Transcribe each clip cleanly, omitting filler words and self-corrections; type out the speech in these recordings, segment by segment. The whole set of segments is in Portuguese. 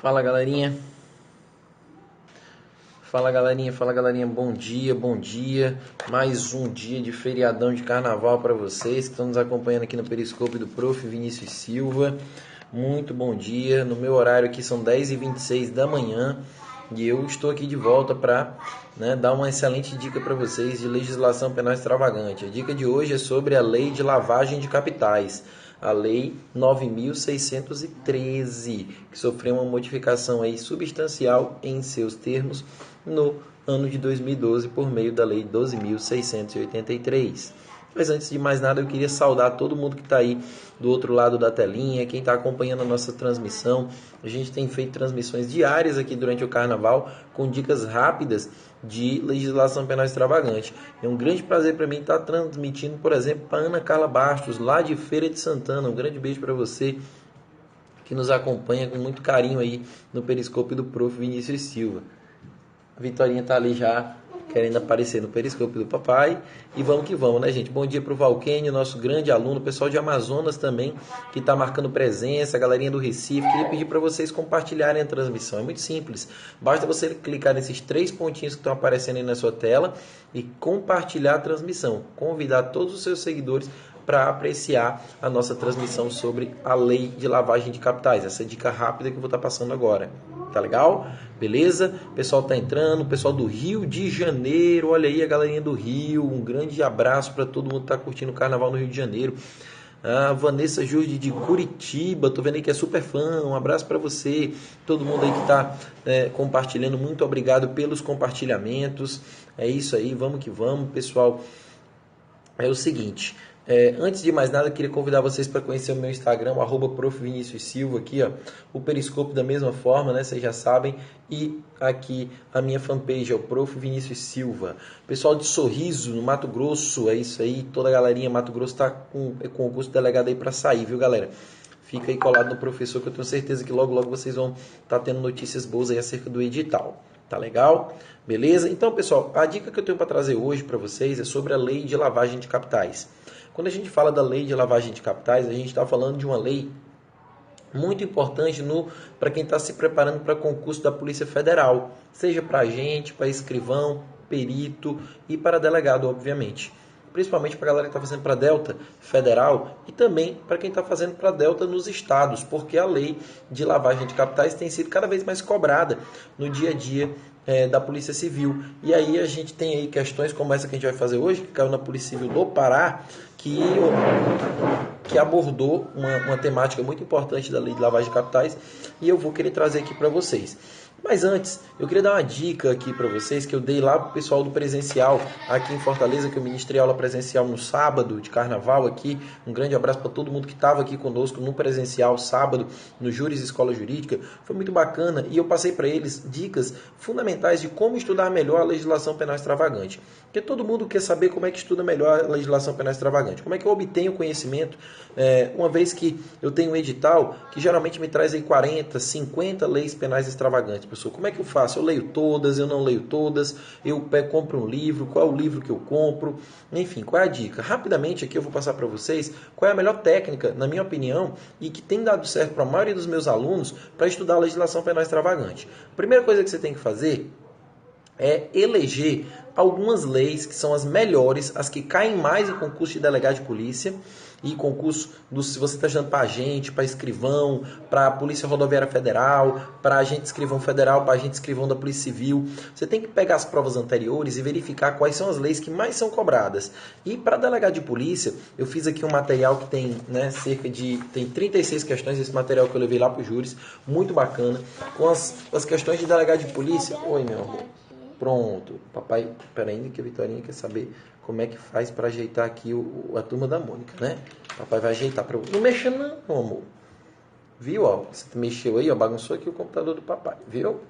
Fala galerinha, fala galerinha, bom dia, bom dia. Mais um dia de feriadão de carnaval para vocês que estão nos acompanhando aqui no Periscope do Prof. Vinícius Silva. Muito bom dia, no meu horário aqui são 10h26 da manhã e eu estou aqui de volta para dar uma excelente dica para vocês de legislação penal extravagante. A dica de hoje é sobre a lei de lavagem de capitais. A Lei 9.613, que sofreu uma modificação aí substancial em seus termos no ano de 2012 por meio da Lei 12.683. Mas antes de mais nada, eu queria saudar todo mundo que está aí do outro lado da telinha, quem está acompanhando a nossa transmissão. A gente tem feito transmissões diárias aqui durante o Carnaval com dicas rápidas de legislação penal extravagante. É um grande prazer para mim estar transmitindo, por exemplo, para Ana Carla Bastos, lá de Feira de Santana. Um grande beijo para você que nos acompanha com muito carinho aí no Periscope do Prof. Vinícius Silva. A Vitorinha está ali já querendo aparecer no Periscope do papai. E vamos que vamos, né, gente? Bom dia para o Valquênio, nosso grande aluno, o pessoal de Amazonas também, que está marcando presença, a galerinha do Recife. Queria pedir para vocês compartilharem a transmissão. É muito simples. Basta você clicar nesses 3 pontinhos que estão aparecendo aí na sua tela e compartilhar a transmissão. Convidar todos os seus seguidores para apreciar a nossa transmissão sobre a lei de lavagem de capitais. Essa dica rápida que eu vou estar passando agora. Tá legal? Beleza? O pessoal tá entrando, o pessoal do Rio de Janeiro, olha aí a galerinha do Rio, um grande abraço para todo mundo que tá curtindo o Carnaval no Rio de Janeiro. A Vanessa Jorge de Curitiba, tô vendo aí que é super fã, um abraço para você, todo mundo aí que tá compartilhando, muito obrigado pelos compartilhamentos. É isso aí, vamos que vamos, pessoal. É o seguinte, antes de mais nada, eu queria convidar vocês para conhecer o meu Instagram, o @Prof. Vinícius Silva, aqui, ó, o Periscope da mesma forma, né, vocês já sabem, e aqui a minha fanpage, é o Prof. Vinícius Silva. Pessoal de Sorriso, no Mato Grosso, é isso aí, toda a galerinha Mato Grosso está com o concurso delegado aí para sair, viu, galera? Fica aí colado no professor, que eu tenho certeza que logo, logo vocês vão estar tendo notícias boas aí acerca do edital. Tá legal? Beleza? Então, pessoal, a dica que eu tenho para trazer hoje para vocês é sobre a lei de lavagem de capitais. Quando a gente fala da lei de lavagem de capitais, a gente está falando de uma lei muito importante para quem está se preparando para concurso da Polícia Federal, seja para agente, para escrivão, perito e para delegado, obviamente. Principalmente para a galera que está fazendo para Delta Federal e também para quem está fazendo para Delta nos estados, porque a lei de lavagem de capitais tem sido cada vez mais cobrada no dia a dia da Polícia Civil. E aí a gente tem aí questões como essa que a gente vai fazer hoje, que caiu na Polícia Civil do Pará, que abordou uma temática muito importante da lei de lavagem de capitais, e eu vou querer trazer aqui para vocês. Mas antes, eu queria dar uma dica aqui para vocês que eu dei lá para o pessoal do presencial aqui em Fortaleza, que eu ministrei aula presencial no sábado de carnaval aqui. Um grande abraço para todo mundo que estava aqui conosco no presencial sábado, no Júris Escola Jurídica. Foi muito bacana e eu passei para eles dicas fundamentais de como estudar melhor a legislação penal extravagante. Porque todo mundo quer saber como é que estuda melhor a legislação penal extravagante. Como é que eu obtenho conhecimento, uma vez que eu tenho um edital que geralmente me traz aí 40, 50 leis penais extravagantes. Pessoal, como é que eu faço? Eu leio todas, eu não leio todas, eu compro um livro, qual é o livro que eu compro, enfim, qual é a dica? Rapidamente aqui eu vou passar para vocês qual é a melhor técnica, na minha opinião, e que tem dado certo para a maioria dos meus alunos para estudar a legislação penal extravagante. A primeira coisa que você tem que fazer é eleger algumas leis que são as melhores, as que caem mais em concurso de delegado de polícia e concurso se você está estudando para agente, para escrivão, para a Polícia Rodoviária Federal, para agente escrivão federal, para agente escrivão da Polícia Civil. Você tem que pegar as provas anteriores e verificar quais são as leis que mais são cobradas. E para delegado de polícia, eu fiz aqui um material que tem tem 36 questões, esse material que eu levei lá para os júris, muito bacana, com as questões de delegado de polícia. Oi, meu amor. Pronto, papai, pera ainda que a Vitorinha quer saber como é que faz para ajeitar aqui a turma da Mônica, né? Papai vai ajeitar para não mexa não, meu amor. Viu, ó? Você mexeu aí, ó, bagunçou aqui o computador do papai, viu?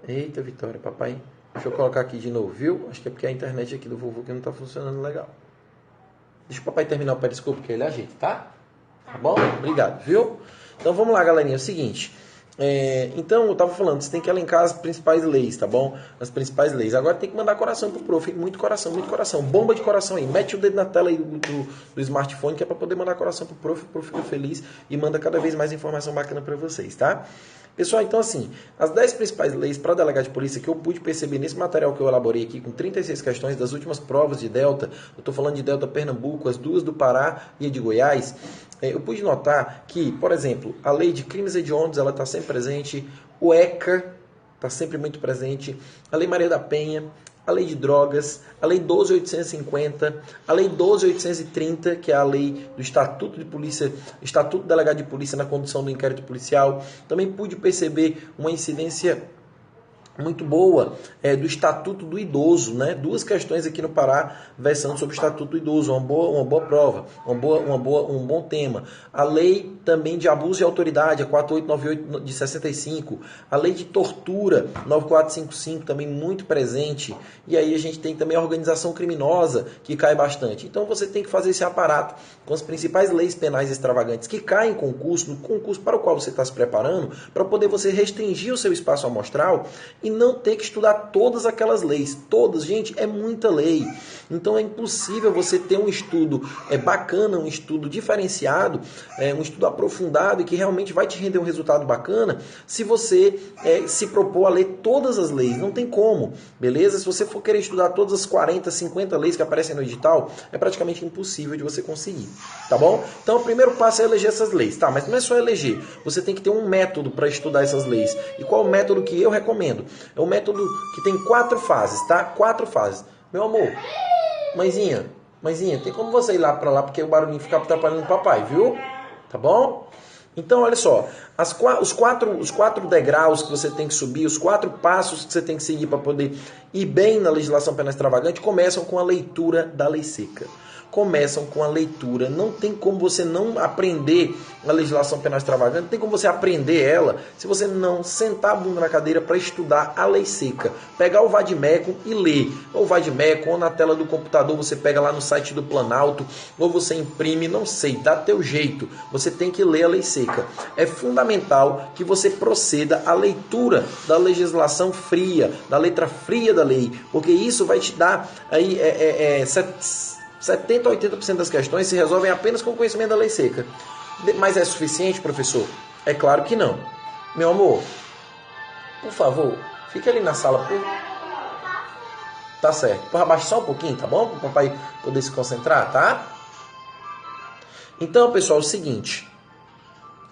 Eita, Vitória, papai. Deixa eu colocar aqui de novo, viu? Acho que é porque a internet aqui do vovô que não tá funcionando legal. Deixa o papai terminar o periscope que ele ajeita, tá? Tá bom? Obrigado, viu? Então vamos lá, galerinha, é o seguinte... Então, eu estava falando, você tem que elencar as principais leis, tá bom? As principais leis. Agora tem que mandar coração pro prof. Muito coração, muito coração. Bomba de coração aí. Mete o dedo na tela aí do smartphone, que é para poder mandar coração pro prof. O prof fica feliz e manda cada vez mais informação bacana para vocês, tá? Pessoal, então assim, as 10 principais leis para delegado de polícia que eu pude perceber nesse material que eu elaborei aqui, com 36 questões das últimas provas de Delta, eu estou falando de Delta Pernambuco, as duas do Pará e a de Goiás, eu pude notar que, por exemplo, a lei de crimes hediondos, ela está sempre presente, o ECA está sempre muito presente, a lei Maria da Penha, a lei de drogas, a lei 12.850, a lei 12.830, que é a lei do Estatuto de Polícia, Estatuto Delegado de Polícia na condução do inquérito policial. Também pude perceber uma incidência muito boa do Estatuto do Idoso, né? Duas questões aqui no Pará versando sobre o Estatuto do Idoso, uma boa prova, um bom tema. A lei também de abuso de autoridade, a 4898 de 65, a lei de tortura, 9455, também muito presente. E aí a gente tem também a organização criminosa, que cai bastante. Então você tem que fazer esse aparato com as principais leis penais extravagantes que caem em concurso, no concurso para o qual você está se preparando, para poder você restringir o seu espaço amostral e não ter que estudar todas aquelas leis. Todas, gente, é muita lei. Então é impossível você ter um estudo bacana, um estudo diferenciado, um estudo aprofundado e que realmente vai te render um resultado bacana se você se propor a ler todas as leis. Não tem como, beleza? Se você for querer estudar todas as 40, 50 leis que aparecem no edital, é praticamente impossível de você conseguir, tá bom? Então o primeiro passo é eleger essas leis, tá? Mas não é só eleger, você tem que ter um método para estudar essas leis. E qual é o método que eu recomendo? É um método que tem 4 fases, tá? 4 fases. Meu amor, mãezinha, tem como você ir lá pra lá, porque o barulhinho fica atrapalhando o papai, viu? Tá bom? Então, olha só, os quatro degraus que você tem que subir, os 4 passos que você tem que seguir para poder ir bem na legislação penal extravagante, começam com a leitura da lei seca. Começam com a leitura. Não tem como você não aprender a legislação penal extravagante, não tem como você aprender ela se você não sentar a bunda na cadeira para estudar a lei seca. Pegar o Vadimeco e ler. Ou o Vadimeco, ou na tela do computador, você pega lá no site do Planalto, ou você imprime, não sei, dá teu jeito. Você tem que ler a lei seca. É fundamental que você proceda à leitura da legislação fria, da letra fria da lei, porque isso vai te dar aí 70% a 80% das questões se resolvem apenas com o conhecimento da lei seca. Mas é suficiente, professor? É claro que não. Meu amor, por favor, fique ali na sala. Tá certo. Abaixa só um pouquinho, tá bom? Para o papai poder se concentrar, tá? Então, pessoal, é o seguinte.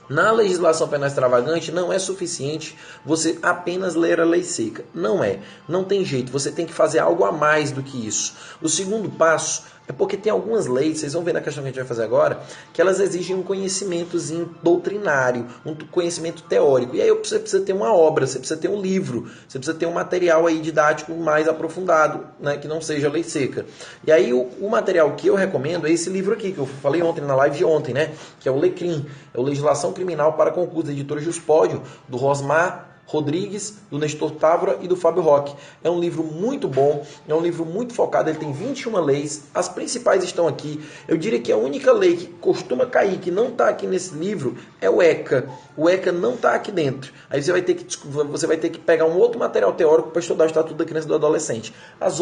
Na legislação penal extravagante não é suficiente você apenas ler a lei seca. Não é. Não tem jeito. Você tem que fazer algo a mais do que isso. O segundo passo é porque tem algumas leis, vocês vão ver na questão que a gente vai fazer agora, que elas exigem um conhecimentozinho doutrinário, um conhecimento teórico. E aí você precisa ter uma obra, você precisa ter um livro, você precisa ter um material aí didático mais aprofundado, né, que não seja lei seca. E aí o material que eu recomendo é esse livro aqui, que eu falei ontem na live de ontem, né, que é o LECRIM, é o Legislação Criminal para Concurso da editora Juspódio, do Rosmar Rodrigues, do Nestor Távora e do Fábio Roque. É um livro muito bom, é um livro muito focado, ele tem 21 leis, as principais estão aqui. Eu diria que a única lei que costuma cair, que não está aqui nesse livro, é o ECA. O ECA não está aqui dentro. Aí você vai ter que pegar um outro material teórico para estudar o Estatuto da Criança e do Adolescente. As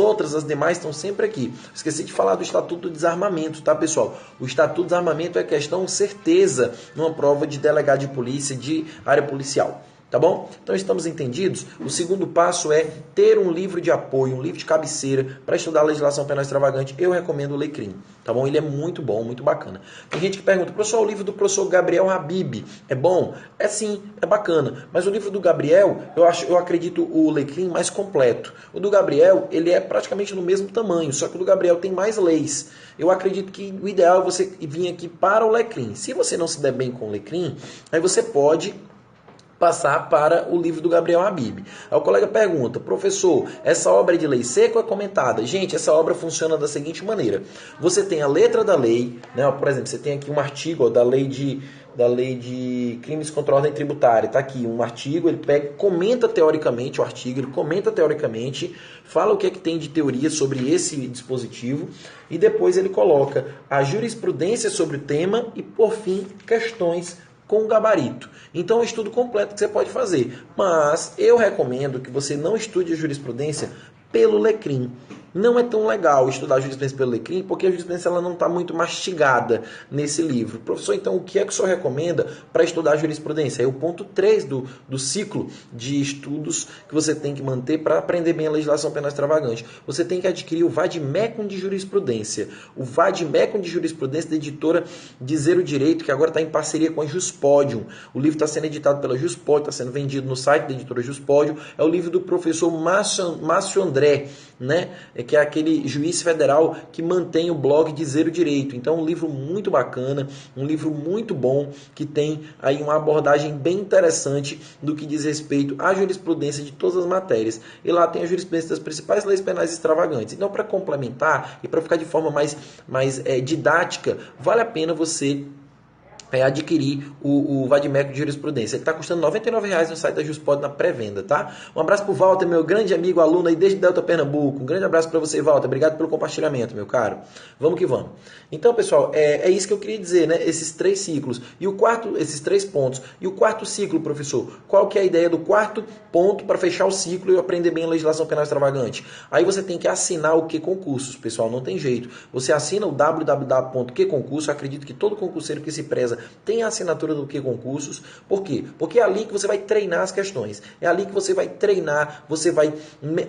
demais estão sempre aqui. Esqueci de falar do Estatuto do Desarmamento, tá, pessoal? O Estatuto do Desarmamento é questão certeza numa prova de delegado de polícia, de área policial. Tá bom? Então estamos entendidos? O segundo passo é ter um livro de apoio, um livro de cabeceira para estudar a legislação penal extravagante. Eu recomendo o LECRIM, tá bom? Ele é muito bom, muito bacana. Tem gente que pergunta, professor, o livro do professor Gabriel Habib é bom? É sim, é bacana. Mas o livro do Gabriel, eu acredito o LECRIM mais completo. O do Gabriel, ele é praticamente no mesmo tamanho, só que o do Gabriel tem mais leis. Eu acredito que o ideal é você vir aqui para o LECRIM. Se você não se der bem com o LECRIM, aí você pode passar para o livro do Gabriel Habib. Aí o colega pergunta, professor, essa obra é de lei seca ou é comentada? Gente, essa obra funciona da seguinte maneira. Você tem a letra da lei, né? Por exemplo, você tem aqui um artigo da lei de crimes contra a ordem tributária. Está aqui um artigo, ele pega, comenta teoricamente o artigo, ele comenta teoricamente, fala o que é que tem de teoria sobre esse dispositivo e depois ele coloca a jurisprudência sobre o tema e, por fim, questões com o gabarito. Então é um estudo completo que você pode fazer. Mas eu recomendo que você não estude a jurisprudência pelo Lecrim. Não é tão legal estudar a jurisprudência pelo Lecrim, porque a jurisprudência ela não está muito mastigada nesse livro. Professor, então o que é que o senhor recomenda para estudar a jurisprudência? É o ponto 3 do ciclo de estudos que você tem que manter para aprender bem a legislação penal extravagante. Você tem que adquirir o Vademecum de Jurisprudência. O Vademecum de Jurisprudência da editora Dizer o Direito, que agora está em parceria com a Juspodium. O livro está sendo editado pela Juspodium, está sendo vendido no site da editora Juspodium. É o livro do professor Márcio André, né? Que é aquele juiz federal que mantém o blog Dizer o Direito. Então, um livro muito bacana, um livro muito bom, que tem aí uma abordagem bem interessante do que diz respeito à jurisprudência de todas as matérias. E lá tem a jurisprudência das principais leis penais extravagantes. Então, para complementar e para ficar de forma mais didática, vale a pena você adquirir o Vademecum de Jurisprudência. Ele está custando R$ 99,00 no site da Juspod na pré-venda, tá? Um abraço pro Walter, meu grande amigo, aluno aí desde Delta Pernambuco. Um grande abraço para você, Walter. Obrigado pelo compartilhamento, meu caro. Vamos que vamos. Então, pessoal, é isso que eu queria dizer, né? Esses 3 ciclos. E o quarto, esses 3 pontos. E o quarto ciclo, professor? Qual que é a ideia do quarto ponto para fechar o ciclo e aprender bem a legislação penal extravagante? Aí você tem que assinar o QConcursos, pessoal. Não tem jeito. Você assina o www.QConcursos. Acredito que todo concurseiro que se preza tem a assinatura do QConcursos. Por quê? Porque é ali que você vai treinar as questões. É ali que você vai treinar, você vai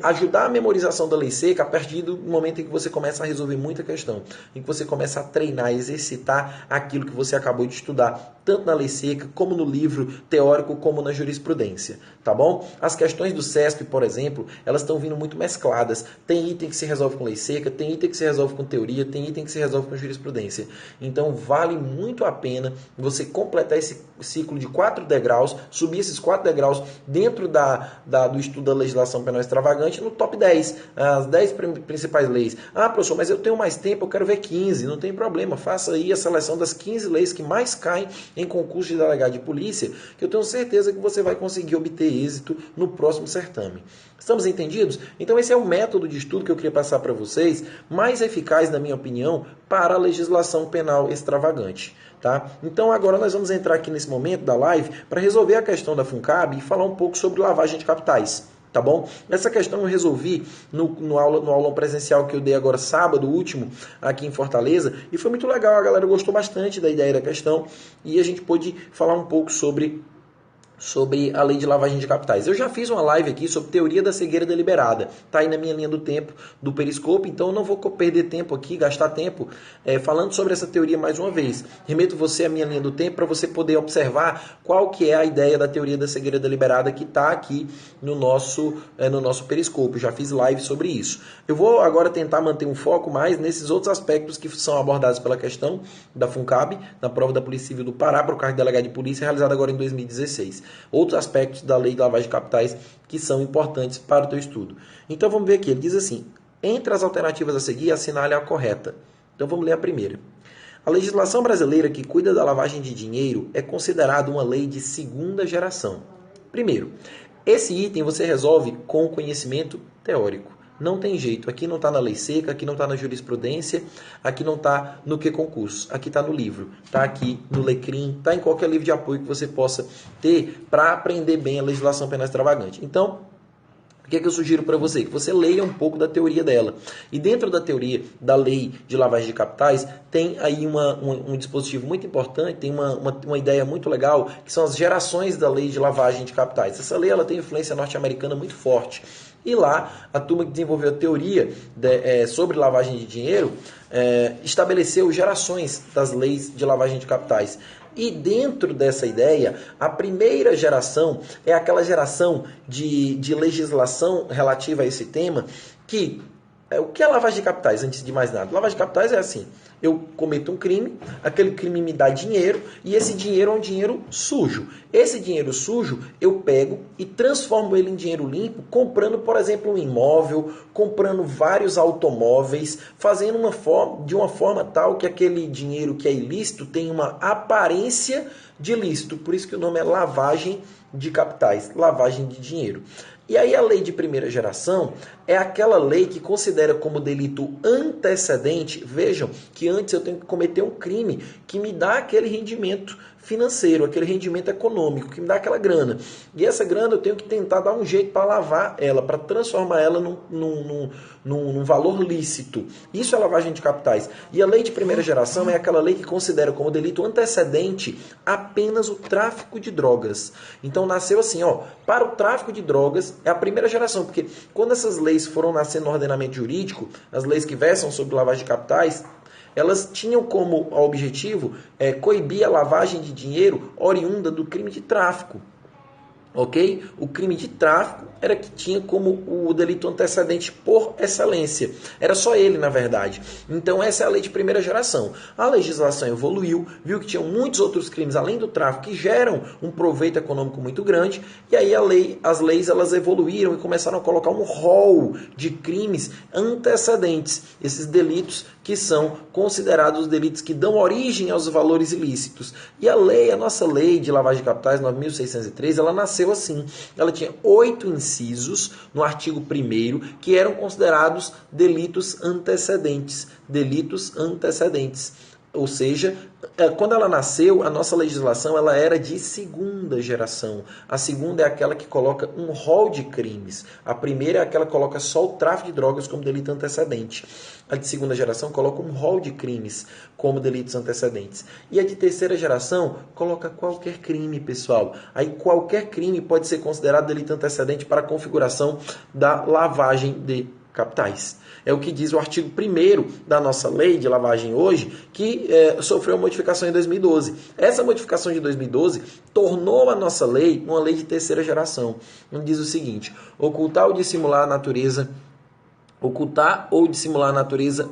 ajudar a memorização da lei seca a partir do momento em que você começa a resolver muita questão. Em que você começa a treinar, exercitar aquilo que você acabou de estudar, tanto na lei seca, como no livro teórico, como na jurisprudência. Tá bom? As questões do CESP, por exemplo, elas estão vindo muito mescladas. Tem item que se resolve com lei seca, tem item que se resolve com teoria, tem item que se resolve com jurisprudência. Então, vale muito a pena você completar esse ciclo de 4 degraus, subir esses 4 degraus dentro do estudo da legislação penal extravagante no top 10, as 10 principais leis. Ah, professor, mas eu tenho mais tempo, eu quero ver 15, não tem problema, faça aí a seleção das 15 leis que mais caem em concurso de delegado de polícia, que eu tenho certeza que você vai conseguir obter êxito no próximo certame. Estamos entendidos? Então esse é o método de estudo que eu queria passar para vocês, mais eficaz, na minha opinião, para a legislação penal extravagante. Tá? Então agora nós vamos entrar aqui nesse momento da live para resolver a questão da FUNCAB e falar um pouco sobre lavagem de capitais. Tá bom? Essa questão eu resolvi no aulão presencial que eu dei agora sábado último aqui em Fortaleza e foi muito legal, a galera gostou bastante da ideia da questão e a gente pôde falar um pouco sobre a lei de lavagem de capitais. Eu já fiz uma live aqui sobre teoria da cegueira deliberada. Está aí na minha linha do tempo do Periscope, então eu não vou perder tempo aqui, gastar tempo falando sobre essa teoria mais uma vez. Remeto você à minha linha do tempo para você poder observar qual que é a ideia da teoria da cegueira deliberada que está aqui no nosso Periscope. Já fiz live sobre isso. Eu vou agora tentar manter um foco mais nesses outros aspectos que são abordados pela questão da FUNCAB, na prova da Polícia Civil do Pará para o cargo de delegado de polícia, realizada agora em 2016. Outros aspectos da lei de lavagem de capitais que são importantes para o teu estudo. Então vamos ver aqui, ele diz assim, entre as alternativas a seguir, assinale a correta. Então vamos ler a primeira. A legislação brasileira que cuida da lavagem de dinheiro é considerada uma lei de segunda geração. Primeiro, esse item você resolve com conhecimento teórico. Não tem jeito, aqui não está na lei seca, aqui não está na jurisprudência, aqui não está no QConcursos, aqui está no livro, está aqui no Lecrim, está em qualquer livro de apoio que você possa ter para aprender bem a legislação penal extravagante. Então, o que é que eu sugiro para você? Que você leia um pouco da teoria dela. E dentro da teoria da lei de lavagem de capitais, tem aí um dispositivo muito importante, tem uma ideia muito legal, que são as gerações da lei de lavagem de capitais. Essa lei ela tem influência norte-americana muito forte. E lá, a turma que desenvolveu a teoria sobre lavagem de dinheiro estabeleceu gerações das leis de lavagem de capitais. E dentro dessa ideia, a primeira geração é aquela geração de legislação relativa a esse tema que... O que é lavagem de capitais, antes de mais nada? Lavagem de capitais é assim, eu cometo um crime, aquele crime me dá dinheiro, e esse dinheiro é um dinheiro sujo. Esse dinheiro sujo, eu pego e transformo ele em dinheiro limpo, comprando, por exemplo, um imóvel, comprando vários automóveis, fazendo de uma forma tal que aquele dinheiro que é ilícito tem uma aparência de lícito. Por isso que o nome é lavagem de capitais, lavagem de dinheiro. E aí a lei de primeira geração é aquela lei que considera como delito antecedente, vejam, que antes eu tenho que cometer um crime que me dá aquele rendimento financeiro, aquele rendimento econômico que me dá aquela grana. E essa grana eu tenho que tentar dar um jeito para lavar ela, para transformar ela num valor lícito. Isso é lavagem de capitais. E a lei de primeira geração é aquela lei que considera como delito antecedente apenas o tráfico de drogas. Então nasceu assim, para o tráfico de drogas é a primeira geração, porque quando essas leis foram nascer no ordenamento jurídico, as leis que versam sobre lavagem de capitais, elas tinham como objetivo coibir a lavagem de dinheiro oriunda do crime de tráfico. Ok? O crime de tráfico era que tinha como o delito antecedente por excelência. Era só ele, na verdade. Então essa é a lei de primeira geração. A legislação evoluiu, viu que tinham muitos outros crimes além do tráfico que geram um proveito econômico muito grande, e aí as leis elas evoluíram e começaram a colocar um rol de crimes antecedentes, esses delitos que são considerados delitos que dão origem aos valores ilícitos. E a nossa lei de lavagem de capitais, 9.603, ela nasceu assim. Ela tinha 8 incisos no artigo 1º que eram considerados delitos antecedentes. Delitos antecedentes. Ou seja, quando ela nasceu, a nossa legislação ela era de segunda geração. A segunda é aquela que coloca um rol de crimes. A primeira é aquela que coloca só o tráfico de drogas como delito antecedente. A de segunda geração coloca um rol de crimes como delitos antecedentes. E a de terceira geração coloca qualquer crime, pessoal. Aí qualquer crime pode ser considerado delito antecedente para a configuração da lavagem de capitais. É o que diz o artigo 1º da nossa lei de lavagem hoje, que sofreu uma modificação em 2012. Essa modificação de 2012 tornou a nossa lei uma lei de terceira geração. Onde diz o seguinte: ocultar ou dissimular a natureza,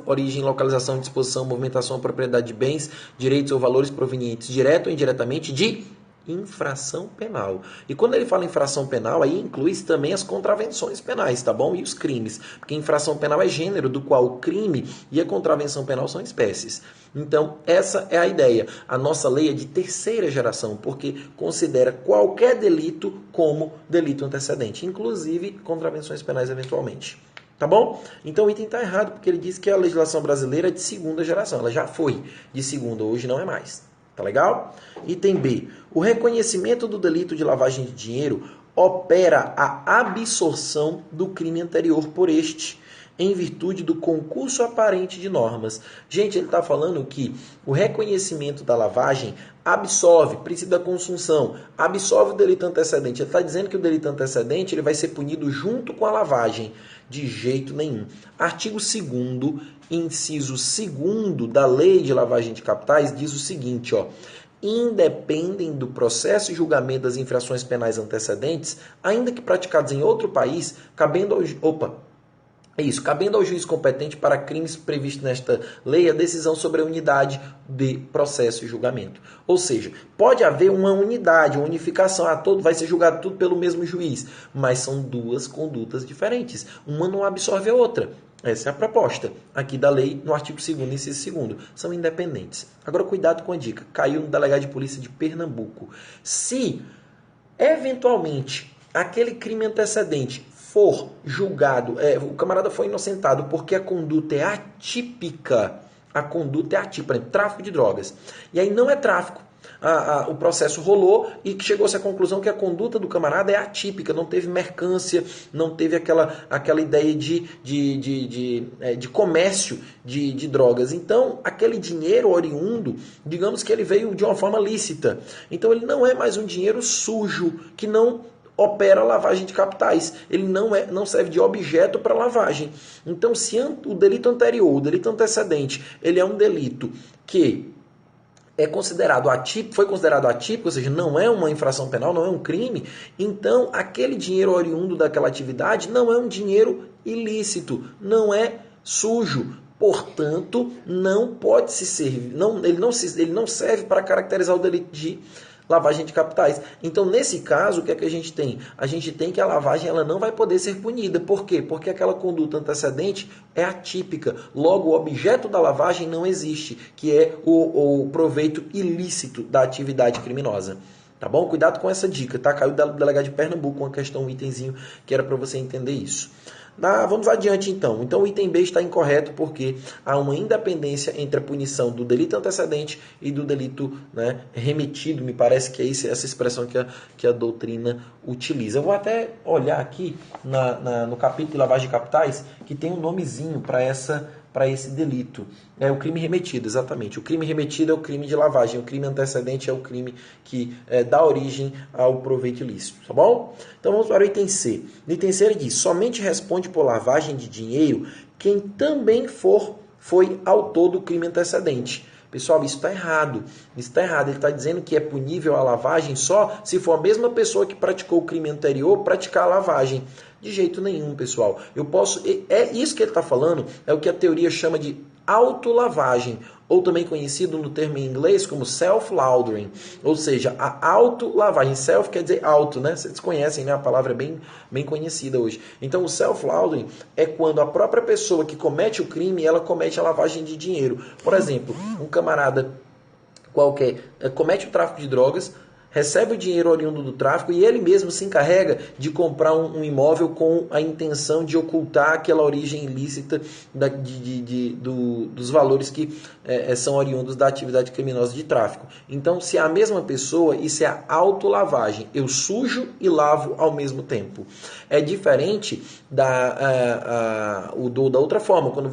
origem, localização, disposição, movimentação, propriedade de bens, direitos ou valores provenientes, direto ou indiretamente, de infração penal. E quando ele fala infração penal, aí inclui também as contravenções penais, tá bom? E os crimes. Porque infração penal é gênero do qual o crime e a contravenção penal são espécies. Então, essa é a ideia. A nossa lei é de terceira geração, porque considera qualquer delito como delito antecedente, inclusive contravenções penais eventualmente. Tá bom? Então o item está errado, porque ele diz que a legislação brasileira é de segunda geração. Ela já foi de segunda, hoje não é mais. Tá legal? Item B. O reconhecimento do delito de lavagem de dinheiro opera a absorção do crime anterior por este, em virtude do concurso aparente de normas. Gente, ele está falando que o reconhecimento da lavagem absorve, princípio da consunção, absorve o delito antecedente. Ele está dizendo que o delito antecedente ele vai ser punido junto com a lavagem. De jeito nenhum. Artigo 2º, inciso 2º da Lei de Lavagem de Capitais diz o seguinte, independem do processo e julgamento das infrações penais antecedentes, ainda que praticados em outro país, cabendo ao juiz competente para crimes previstos nesta lei a decisão sobre a unidade de processo e julgamento. Ou seja, pode haver uma unidade, uma unificação, vai ser julgado tudo pelo mesmo juiz, mas são duas condutas diferentes. Uma não absorve a outra. Essa é a proposta aqui da lei no artigo 2º, inciso 2º. São independentes. Agora, cuidado com a dica. Caiu no delegado de polícia de Pernambuco. Se, eventualmente, aquele crime antecedente for julgado, o camarada foi inocentado porque a conduta é atípica. A conduta é atípica, por exemplo, tráfico de drogas. E aí não é tráfico. O processo rolou e chegou-se à conclusão que a conduta do camarada é atípica, não teve mercância, não teve aquela ideia de comércio de drogas. Então, aquele dinheiro oriundo, digamos que ele veio de uma forma lícita. Então, ele não é mais um dinheiro sujo, que não opera lavagem de capitais. Ele não serve de objeto para lavagem. Então, se o delito anterior, o delito antecedente, ele é um delito que foi considerado atípico, ou seja, não é uma infração penal, não é um crime, então aquele dinheiro oriundo daquela atividade não é um dinheiro ilícito, não é sujo. Portanto, não pode se servir, ele não serve para caracterizar o delito de lavagem de capitais. Então, nesse caso, o que é que a gente tem? A gente tem que a lavagem ela não vai poder ser punida. Por quê? Porque aquela conduta antecedente é atípica. Logo, o objeto da lavagem não existe, que é o proveito ilícito da atividade criminosa. Tá bom? Cuidado com essa dica, tá? Caiu do delegado de Pernambuco uma questão, um itemzinho que era para você entender isso. Vamos adiante então. Então o item B está incorreto porque há uma independência entre a punição do delito antecedente e do delito, né, remetido. Me parece que é essa expressão que a doutrina utiliza. Eu vou até olhar aqui no capítulo de lavagem de capitais que tem um nomezinho para esse delito. É o crime remetido, exatamente. O crime remetido é o crime de lavagem, o crime antecedente é o crime que dá origem ao proveito ilícito, tá bom? Então vamos para o item C. No item C ele diz, somente responde por lavagem de dinheiro quem também foi autor do crime antecedente. Pessoal, isso está errado. Isso está errado. Ele está dizendo que é punível a lavagem só se for a mesma pessoa que praticou o crime anterior praticar a lavagem. De jeito nenhum, pessoal. É isso que ele está falando, é o que a teoria chama de autolavagem, ou também conhecido no termo em inglês como self-laundering, ou seja, a autolavagem. Self quer dizer auto, né? Vocês conhecem, né? A palavra é bem conhecida hoje. Então, o self-laundering é quando a própria pessoa que comete o crime, ela comete a lavagem de dinheiro. Por exemplo, um camarada qualquer comete o tráfico de drogas, recebe o dinheiro oriundo do tráfico e ele mesmo se encarrega de comprar um imóvel com a intenção de ocultar aquela origem ilícita dos valores que são oriundos da atividade criminosa de tráfico. Então, se é a mesma pessoa, isso é a autolavagem. Eu sujo e lavo ao mesmo tempo. É diferente da outra forma, quando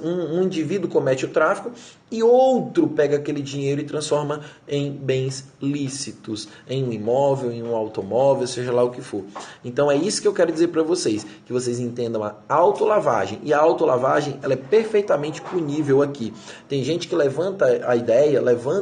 um indivíduo comete o tráfico e outro pega aquele dinheiro e transforma em bens lícitos, em um imóvel, em um automóvel, seja lá o que for. Então é isso que eu quero dizer para vocês, que vocês entendam a autolavagem. E a autolavagem, ela é perfeitamente punível aqui. Tem gente que levanta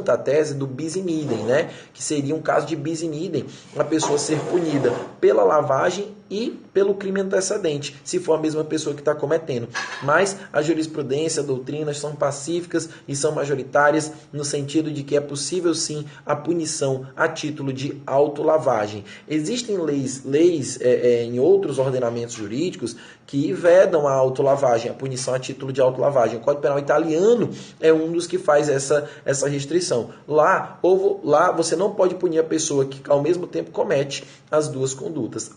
a tese do bis in idem, né? Que seria um caso de bis in idem, a pessoa ser punida pela lavagem e pelo crime antecedente, se for a mesma pessoa que está cometendo. Mas a jurisprudência, a doutrina são pacíficas e são majoritárias no sentido de que é possível sim a punição a título de autolavagem. Existem leis em outros ordenamentos jurídicos que vedam a autolavagem, a punição a título de autolavagem. O Código Penal italiano é um dos que faz essa restrição. Lá você não pode punir a pessoa que ao mesmo tempo comete as duas condutas,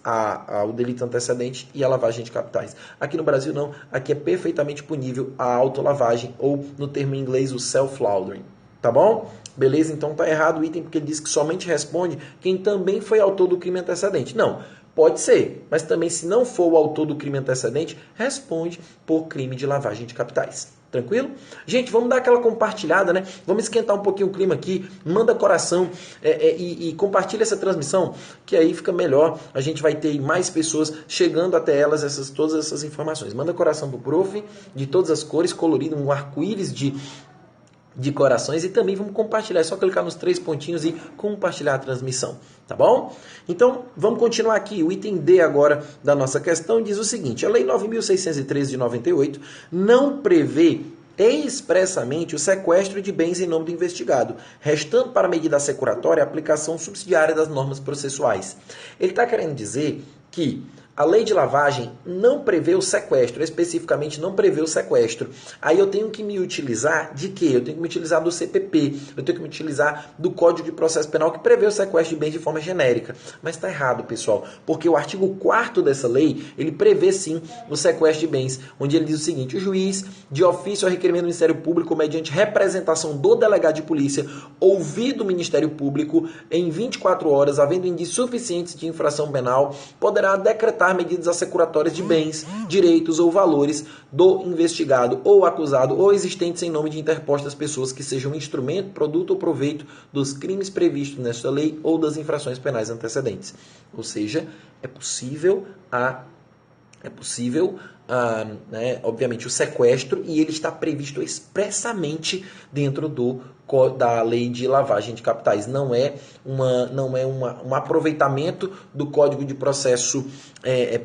o delito antecedente e a lavagem de capitais. Aqui no Brasil não, aqui é perfeitamente punível a autolavagem, ou no termo em inglês o self-laundering. Tá bom? Beleza? Então tá errado o item porque ele diz que somente responde quem também foi autor do crime antecedente. Não, pode ser, mas também se não for o autor do crime antecedente, responde por crime de lavagem de capitais. Tranquilo? Gente, vamos dar aquela compartilhada, né? Vamos esquentar um pouquinho o clima aqui. Manda coração e compartilha essa transmissão, que aí fica melhor. A gente vai ter mais pessoas chegando até elas, todas essas informações. Manda coração pro prof, de todas as cores, colorido, um arco-íris de corações, e também vamos compartilhar. É só clicar nos 3 pontinhos e compartilhar a transmissão. Tá bom? Então, vamos continuar aqui. O item D agora da nossa questão diz o seguinte: a Lei 9.613 de 98 não prevê expressamente o sequestro de bens em nome do investigado, restando para a medida assecuratória a aplicação subsidiária das normas processuais. Ele está querendo dizer que a lei de lavagem não prevê o sequestro, especificamente não prevê o sequestro. Aí eu tenho que me utilizar de quê? Eu tenho que me utilizar do CPP, eu tenho que me utilizar do Código de Processo Penal que prevê o sequestro de bens de forma genérica. Mas está errado, pessoal, porque o artigo 4º dessa lei, ele prevê sim o sequestro de bens, onde ele diz o seguinte: o juiz, de ofício ao requerimento do Ministério Público, mediante representação do delegado de polícia, ouvido o Ministério Público, em 24 horas, havendo indícios suficientes de infração penal, poderá decretar medidas assecuratórias de bens, direitos ou valores do investigado ou acusado ou existentes em nome de interpostas pessoas que sejam instrumento, produto ou proveito dos crimes previstos nesta lei ou das infrações penais antecedentes. Ou seja, é possível obviamente, o sequestro, e ele está previsto expressamente dentro da lei de lavagem de capitais. Não é um aproveitamento do Código de Processo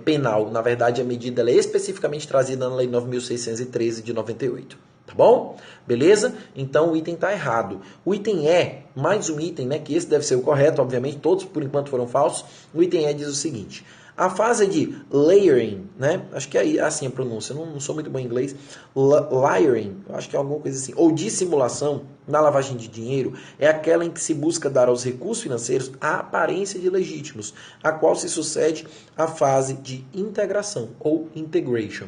Penal. Na verdade, a medida ela é especificamente trazida na Lei 9.613 de 98. Tá bom? Beleza? Então o item está errado. O item E, mais um item, né, que esse deve ser o correto, obviamente, todos por enquanto foram falsos. O item E diz o seguinte: A fase de layering, né? Acho que é assim a pronúncia, não sou muito bom em inglês. Layering, acho que é alguma coisa assim. Ou dissimulação na lavagem de dinheiro é aquela em que se busca dar aos recursos financeiros a aparência de legítimos, a qual se sucede a fase de integração ou integration.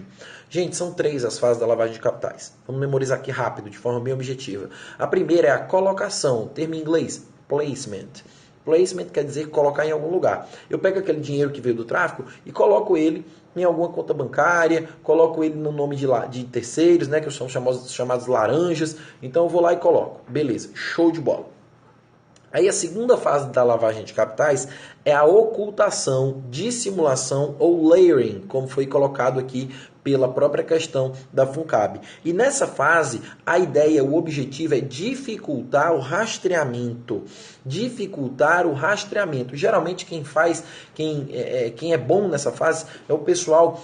Gente, são 3 as fases da lavagem de capitais. Vamos memorizar aqui rápido, de forma bem objetiva. A primeira é a colocação, termo em inglês, placement. Placement quer dizer colocar em algum lugar. Eu pego aquele dinheiro que veio do tráfico e coloco ele em alguma conta bancária, coloco ele no nome de terceiros, né, que são chamados laranjas. Então eu vou lá e coloco. Beleza, show de bola. Aí a segunda fase da lavagem de capitais é a ocultação, dissimulação ou layering, como foi colocado aqui pela própria questão da FUNCAB. E nessa fase, a ideia, o objetivo é dificultar o rastreamento. Dificultar o rastreamento. Geralmente quem é bom nessa fase é o pessoal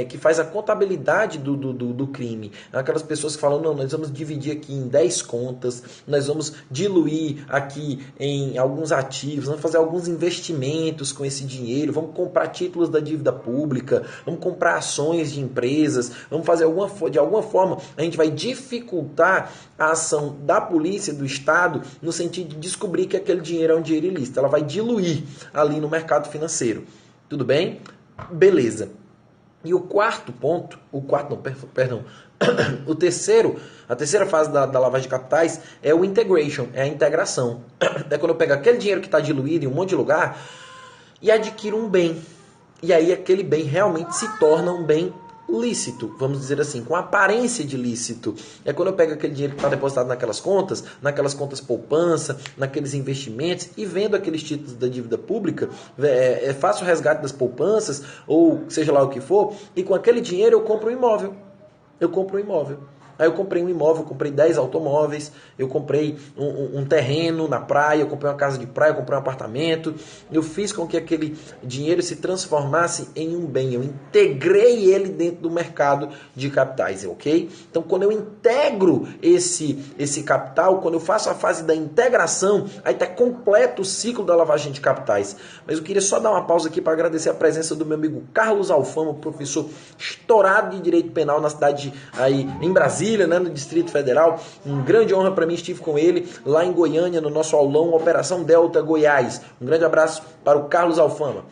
que faz a contabilidade do crime. Aquelas pessoas que falam, não, nós vamos dividir aqui em 10 contas, nós vamos diluir aqui em alguns ativos, vamos fazer alguns investimentos com esse dinheiro, vamos comprar títulos da dívida pública, vamos comprar ações de empresas, vamos fazer de alguma forma, a gente vai dificultar a ação da polícia, do Estado, no sentido de descobrir que aquele dinheiro é um dinheiro ilícito. Ela vai diluir ali no mercado financeiro. Tudo bem? Beleza. E o quarto ponto, a terceira fase da lavagem de capitais é o integration, é a integração. É quando eu pego aquele dinheiro que está diluído em um monte de lugar e adquiro um bem. E aí aquele bem realmente se torna um bem lícito, vamos dizer assim, com aparência de lícito. É quando eu pego aquele dinheiro que está depositado naquelas contas poupança, naqueles investimentos, e vendo aqueles títulos da dívida pública, faço o resgate das poupanças, ou seja lá o que for, e com aquele dinheiro eu compro um imóvel. Aí eu comprei um imóvel, eu comprei 10 automóveis, eu comprei um terreno na praia, eu comprei uma casa de praia, eu comprei um apartamento. Eu fiz com que aquele dinheiro se transformasse em um bem. Eu integrei ele dentro do mercado de capitais, ok? Então, quando eu integro esse capital, quando eu faço a fase da integração, aí está completo o ciclo da lavagem de capitais. Mas eu queria só dar uma pausa aqui para agradecer a presença do meu amigo Carlos Alfama, professor estourado de Direito Penal na cidade aí em Brasília, né, no Distrito Federal. Um grande honra para mim, estive com ele lá em Goiânia, no nosso aulão Operação Delta Goiás. Um grande abraço para o Carlos Alfama.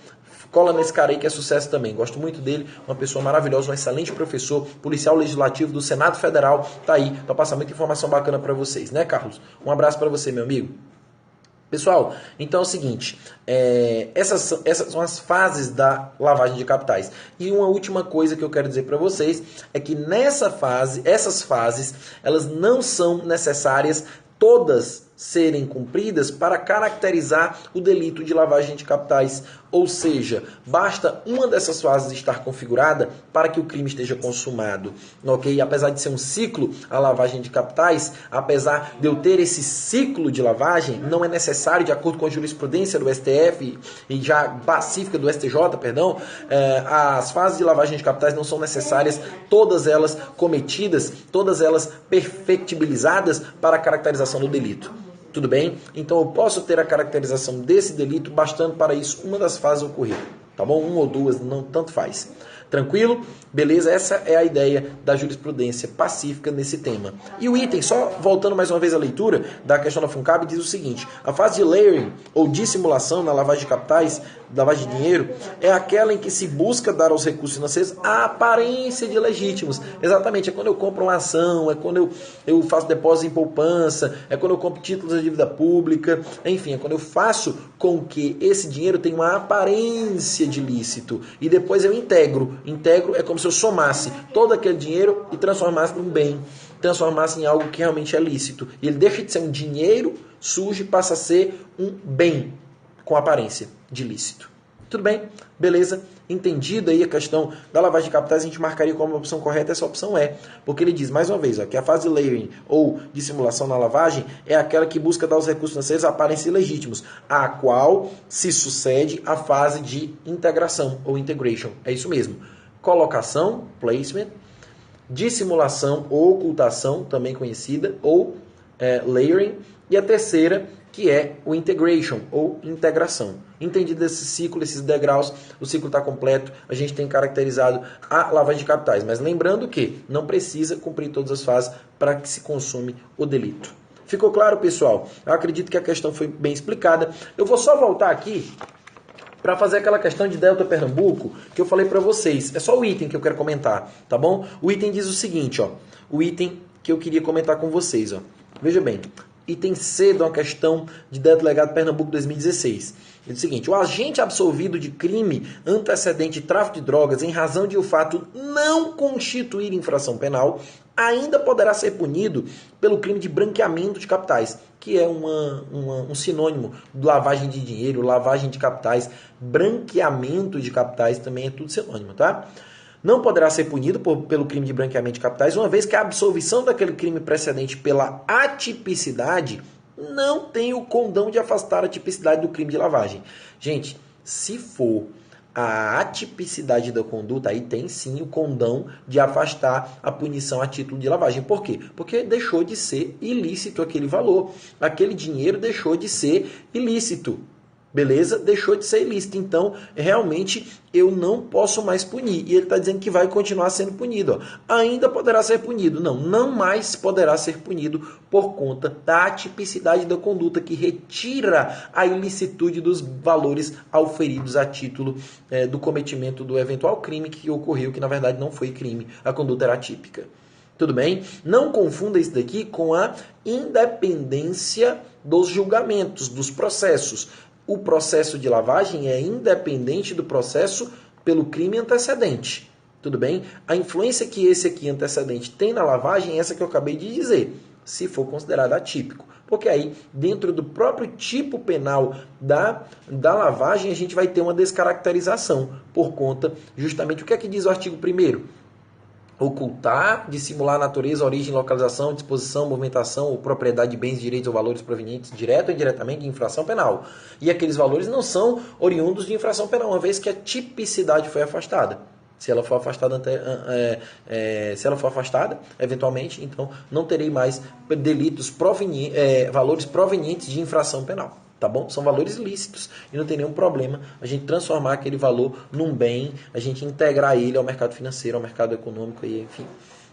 Cola nesse cara aí que é sucesso também. Gosto muito dele, uma pessoa maravilhosa, um excelente professor, policial legislativo do Senado Federal. Tá aí, para passar muita informação bacana para vocês, né, Carlos? Um abraço para você, meu amigo. Pessoal, então é o seguinte, essas são as fases da lavagem de capitais. E uma última coisa que eu quero dizer para vocês é que essas fases, elas não são necessárias todas serem cumpridas para caracterizar o delito de lavagem de capitais. Ou seja, basta uma dessas fases estar configurada para que o crime esteja consumado. Ok? Apesar de ser um ciclo, a lavagem de capitais, apesar de eu ter esse ciclo de lavagem, não é necessário, de acordo com a jurisprudência do STF e já pacífica do STJ, perdão, as fases de lavagem de capitais não são necessárias, todas elas cometidas, todas elas perfectibilizadas para a caracterização do delito. Tudo bem? Então eu posso ter a caracterização desse delito bastando para isso uma das fases ocorrer. Tá bom? Uma ou duas, não tanto faz. Tranquilo? Beleza? Essa é a ideia da jurisprudência pacífica nesse tema. E o item, só voltando mais uma vez à leitura da questão da FUNCAB, diz o seguinte: a fase de layering ou dissimulação na lavagem de capitais, lavagem de dinheiro, é aquela em que se busca dar aos recursos financeiros a aparência de legítimos. Exatamente, é quando eu compro uma ação, é quando eu faço depósito em poupança, é quando eu compro títulos da dívida pública, enfim, é quando eu faço com que esse dinheiro tenha uma aparência de lícito e depois eu integro. Integro é como se eu somasse todo aquele dinheiro e transformasse num bem, transformasse em algo que realmente é lícito. E ele deixa de ser um dinheiro sujo e passa a ser um bem com aparência de lícito. Tudo bem? Beleza? Entendido aí a questão da lavagem de capitais, a gente marcaria como a opção correta, essa opção é. Porque ele diz, mais uma vez, ó, que a fase de layering ou dissimulação na lavagem é aquela que busca dar aos recursos financeiros a aparência legítimos, a qual se sucede a fase de integração ou integration. É isso mesmo. Colocação, placement, dissimulação ou ocultação, também conhecida, ou layering, e a terceira, que é o integration, ou integração. Entendido esse ciclo, esses degraus, o ciclo está completo, a gente tem caracterizado a lavagem de capitais. Mas lembrando que não precisa cumprir todas as fases para que se consuma o delito. Ficou claro, pessoal? Eu acredito que a questão foi bem explicada. Eu vou só voltar aqui para fazer aquela questão de Delta Pernambuco que eu falei para vocês. É só o item que eu quero comentar, tá bom? O item diz o seguinte, ó. O item que eu queria comentar com vocês, ó. Veja bem. Item C de uma questão de Delta Legado Pernambuco 2016. É o seguinte: o agente absolvido de crime antecedente de tráfico de drogas em razão de o fato não constituir infração penal ainda poderá ser punido pelo crime de branqueamento de capitais, que é um sinônimo de lavagem de dinheiro, lavagem de capitais, branqueamento de capitais também é tudo sinônimo, tá? Não poderá ser punido pelo crime de branqueamento de capitais, uma vez que a absolvição daquele crime precedente pela atipicidade não tem o condão de afastar a tipicidade do crime de lavagem. Gente, se for a atipicidade da conduta, aí tem sim o condão de afastar a punição a título de lavagem. Por quê? Porque deixou de ser ilícito aquele valor. Aquele dinheiro deixou de ser ilícito. Beleza? Deixou de ser ilícito. Então, realmente, eu não posso mais punir. E ele está dizendo que vai continuar sendo punido. Ó. Ainda poderá ser punido. Não mais poderá ser punido por conta da atipicidade da conduta, que retira a ilicitude dos valores auferidos a título do cometimento do eventual crime que ocorreu, que na verdade não foi crime. A conduta era atípica. Tudo bem? Não confunda isso daqui com a independência dos julgamentos, dos processos. O processo de lavagem é independente do processo pelo crime antecedente. Tudo bem? A influência que esse aqui antecedente tem na lavagem é essa que eu acabei de dizer, se for considerado atípico. Porque aí, dentro do próprio tipo penal da lavagem, a gente vai ter uma descaracterização por conta, justamente, o que é que diz o artigo 1º? Ocultar, dissimular a natureza, origem, localização, disposição, movimentação ou propriedade de bens, direitos ou valores provenientes direto ou indiretamente de infração penal. E aqueles valores não são oriundos de infração penal, uma vez que a tipicidade foi afastada. Se ela for afastada, eventualmente, então não terei mais delitos valores provenientes de infração penal. Tá bom? São valores lícitos e não tem nenhum problema a gente transformar aquele valor num bem, a gente integrar ele ao mercado financeiro, ao mercado econômico, e enfim.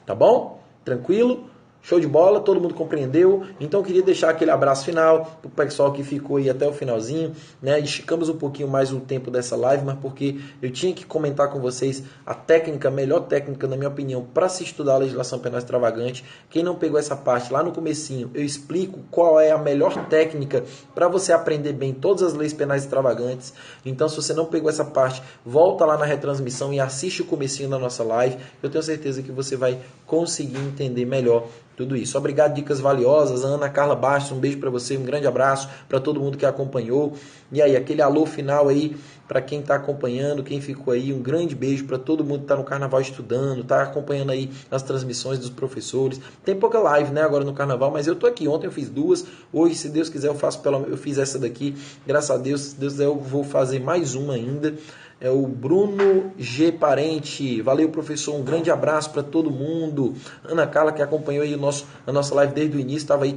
Tá bom? Tranquilo? Show de bola, todo mundo compreendeu? Então eu queria deixar aquele abraço final para o pessoal que ficou aí até o finalzinho, né? Esticamos um pouquinho mais o tempo dessa live, mas porque eu tinha que comentar com vocês a técnica, a melhor técnica, na minha opinião, para se estudar a legislação penal extravagante. Quem não pegou essa parte lá no comecinho, eu explico qual é a melhor técnica para você aprender bem todas as leis penais extravagantes. Então, se você não pegou essa parte, volta lá na retransmissão e assiste o comecinho da nossa live. Eu tenho certeza que você vai conseguir entender melhor tudo isso. Obrigado, dicas valiosas. A Ana Carla Bastos, um beijo para você, um grande abraço para todo mundo que acompanhou. E aí, aquele alô final aí para quem está acompanhando, quem ficou aí, um grande beijo para todo mundo que está no Carnaval estudando, está acompanhando aí as transmissões dos professores. Tem pouca live, né, agora no Carnaval, mas eu tô aqui. Ontem eu fiz 2, hoje, se Deus quiser, eu fiz essa daqui. Graças a Deus, se Deus quiser, eu vou fazer mais uma ainda. É o Bruno G. Parente. Valeu, professor. Um grande abraço para todo mundo. Ana Carla, que acompanhou aí a nossa live desde o início, estava aí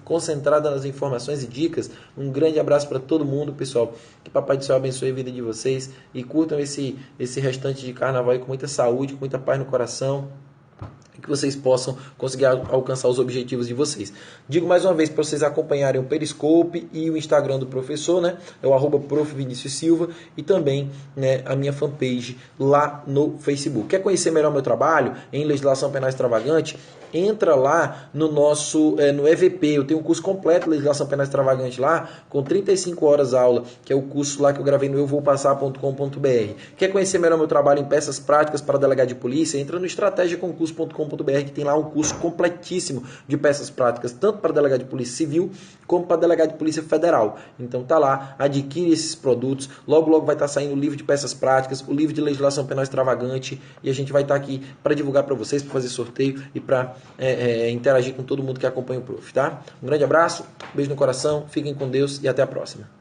concentrada nas informações e dicas. Um grande abraço para todo mundo, pessoal. Que Papai do Céu abençoe a vida de vocês e curtam esse restante de carnaval aí com muita saúde, com muita paz no coração. Que vocês possam conseguir alcançar os objetivos de vocês. Digo mais uma vez para vocês acompanharem o Periscope e o Instagram do professor, né? É o @prof. Vinícius Silva, e também, né, a minha fanpage lá no Facebook. Quer conhecer melhor meu trabalho em legislação penal extravagante? Entra lá no nosso no EVP. Eu tenho um curso completo de legislação penal extravagante lá, com 35 horas aula, que é o curso lá que eu gravei no euvopassar.com.br. Quer conhecer melhor meu trabalho em peças práticas para delegado de polícia? Entra no estrategiaconcurso.com.br, que tem lá um curso completíssimo de peças práticas, tanto para delegado de polícia civil como para delegado de polícia federal. Então tá lá, adquire esses produtos. Logo logo vai estar saindo o livro de peças práticas, o livro de legislação penal extravagante, e a gente vai estar aqui para divulgar para vocês, para fazer sorteio e para interagir com todo mundo que acompanha o Prof, tá? Um grande abraço, beijo no coração, fiquem com Deus e até a próxima.